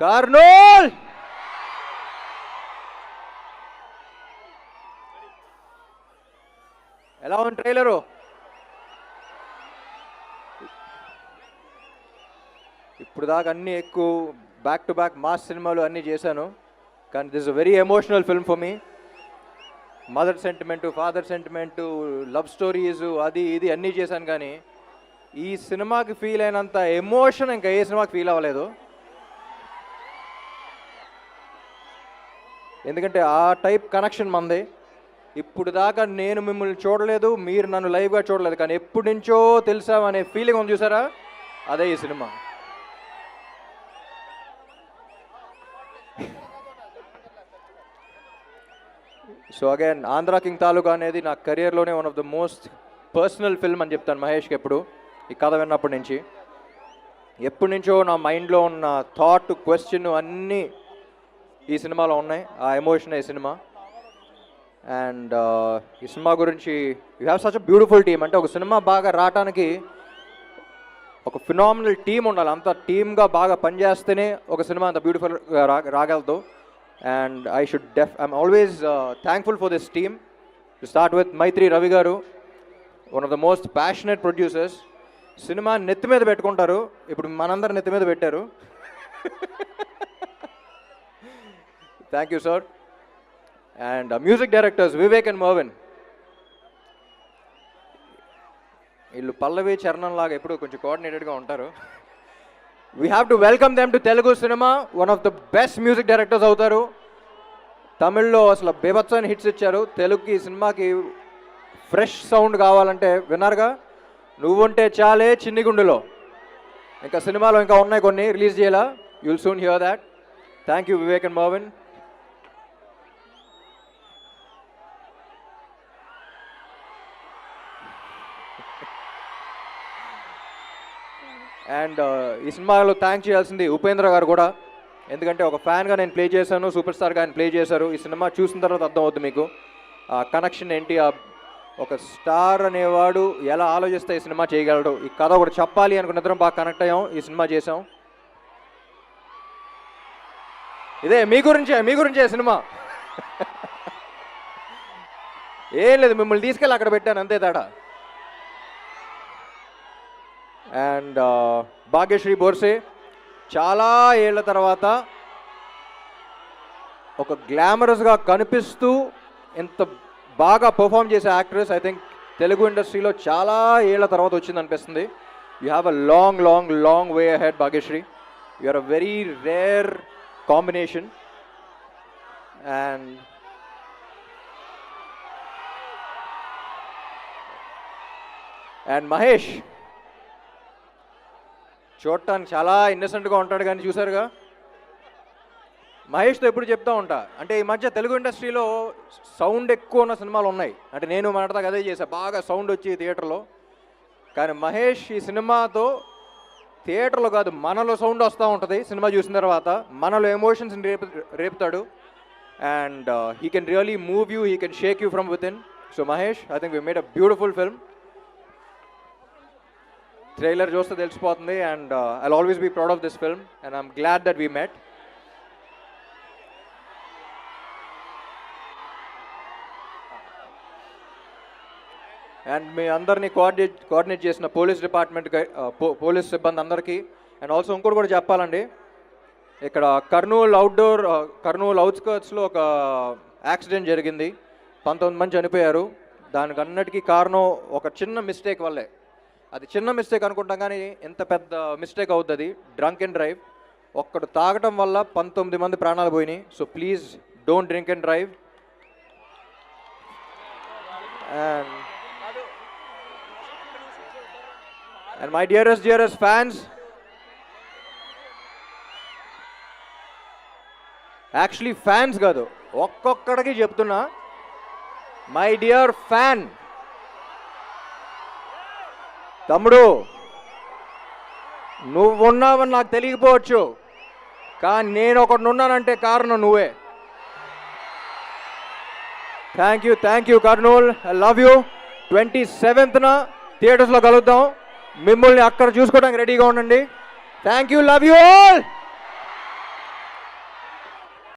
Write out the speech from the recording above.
కర్నూల్ ఎలా ఉంది ట్రైలరు? ఇప్పుడు దాకా అన్నీ ఎక్కువ బ్యాక్ టు బ్యాక్ మాస్ సినిమాలు అన్నీ చేశాను, కానీ this a very emotional film for me. Mother sentiment, father sentiment, love stories, అది ఇది అన్నీ చేశాను, కానీ ఈ సినిమాకి ఫీల్ అయినంత ఎమోషన్ ఇంకా ఏ సినిమాకి ఫీల్ అవ్వలేదు. ఎందుకంటే ఆ టైప్ కనెక్షన్ మంది. ఇప్పుడు దాకా నేను మిమ్మల్ని చూడలేదు, మీరు నన్ను లైవ్గా చూడలేదు, కానీ ఎప్పటి నుంచో తెలుసామనే ఫీలింగ్ ఉంది చూసారా, అదే ఈ cinema. So again Andhra king taluka అనేది నా కెరియర్లోనే one of the most personal film అని చెప్తాను మహేష్కి ఎప్పుడు. ఈ కథ విన్నప్పటి నుంచి ఎప్పటి నుంచో నా మైండ్లో ఉన్న థాట్, క్వశ్చన్ అన్నీ ఈ సినిమాలో ఉన్నాయి. ఆ ఎమోషన్ ఈ సినిమా. అండ్ ఈ సినిమా గురించి you have such a beautiful team. అంటే ఒక సినిమా బాగా రావటానికి ఒక ఫినామినల్ టీమ్ ఉండాలి. అంత టీమ్గా బాగా పనిచేస్తేనే ఒక సినిమా అంత బ్యూటిఫుల్గా రాగలదు. And I'm always thankful for this team. To start with Mythri Ravi garu, one of the most passionate producers. Cinema నెత్తి మీద పెట్టుకుంటారు, ఇప్పుడు మనందరు నెత్తి మీద పెట్టారు. Thank you sir. And music directors Vivek and Mervin, వీళ్ళు పల్లవి చరణం లాగా ఎప్పుడు కొంచెం కోఆర్డినేటెడ్గా ఉంటారు. We have to welcome them to Telugu cinema. One of the best music directors అవుతారు. తమిళ్లో అసలు బేబత్సని హిట్స్ ఇచ్చారు. తెలుగుకి ఈ సినిమాకి ఫ్రెష్ సౌండ్ కావాలంటే విన్నారుగా, నువ్వుంటే చాలే చిన్ని గుండెలో. ఇంకా సినిమాలో ఇంకా ఉన్నాయి కొన్ని, రిలీజ్ చేయాలా. You will soon here that. Thank you Vivek and Marvin. And ఈ సినిమాలో థ్యాంక్ చేయాల్సింది ఉపేంద్ర గారు కూడా. ఎందుకంటే ఒక ఫ్యాన్గా నేను ప్లే చేశాను, సూపర్ స్టార్గా ఆయన ప్లే చేశారు. ఈ సినిమా చూసిన తర్వాత అర్థం అవుతుంది మీకు ఆ కనెక్షన్ ఏంటి. ఒక స్టార్ అనేవాడు ఎలా ఆలోచిస్తే ఈ సినిమా చేయగలడు. ఈ కథ ఒకటి చెప్పాలి అనుకున్న ఇద్దరం బాగా కనెక్ట్ అయ్యాం, ఈ సినిమా చేసాం. ఇదే మీ గురించే సినిమా. ఏం లేదు, మిమ్మల్ని తీసుకెళ్ళి అక్కడ పెట్టాను అంతే తేడా. అండ్ భాగ్యశ్రీ బోర్సే చాలా ఏళ్ల తర్వాత ఒక గ్లామరస్గా కనిపిస్తూ ఎంత బాగా పర్ఫామ్ చేసే యాక్ట్రెస్ ఐ థింక్ తెలుగు ఇండస్ట్రీలో చాలా ఏళ్ల తర్వాత వచ్చింది అనిపిస్తుంది. You have a long long long way ahead Bhagyashree. You are a very rare combination. And Mahesh చూడటానికి చాలా ఇన్నసెంట్గా ఉంటాడు, కానీ చూసారుగా మహేష్తో ఎప్పుడు చెప్తా ఉంటా. అంటే ఈ మధ్య తెలుగు ఇండస్ట్రీలో సౌండ్ ఎక్కువ ఉన్న సినిమాలు ఉన్నాయి. అంటే నేను మాట్లాడతాక అదే చేశా, బాగా సౌండ్ వచ్చి థియేటర్లో. కానీ మహేష్ ఈ సినిమాతో థియేటర్లో కాదు, మనలో సౌండ్ వస్తూ ఉంటుంది. సినిమా చూసిన తర్వాత మనలో ఎమోషన్స్ని రేపుతాడు. And he can really move you, he can shake you from within. So Mahesh, I think we made a beautiful film. Trailer చూస్తే తెలిసిపోతుంది. And I'll always be proud of this film and I'm glad that we met. అండ్ మీ అందరినీ coordinate చేసిన police department, police సిబ్బంది అందరికీ. And also ఇంకోటి కూడా చెప్పాలండి, ఇక్కడ కర్నూలు అవుట్స్కర్ట్స్లో ఒక యాక్సిడెంట్ జరిగింది. 19 మంది చనిపోయారు. దానికి అన్నిటికీ కారణం ఒక చిన్న మిస్టేక్ వల్లే. అది చిన్న మిస్టేక్ అనుకుంటాం, కానీ ఎంత పెద్ద మిస్టేక్ అవుతుంది. Drunk and drive. ఒక్కడు తాగటం వల్ల 19 మంది ప్రాణాలు పోయినాయి. So please don't drink and drive. And my dearest fans, actually fans కాదు, ఒక్కొక్కడికి చెప్తున్నా, మై డియర్ ఫ్యాన్, తమ్ముడు నువ్వున్నావని నాకు తెలియకపోవచ్చు, కానీ నేను ఒకడున్నానంటే కారణం నువ్వే. Thank you Kurnool, I love you. 27న థియేటర్స్లో కలుద్దాం. మిమ్మల్ని అక్కడ చూసుకోవడానికి రెడీగా ఉండండి. Thank you, love you all.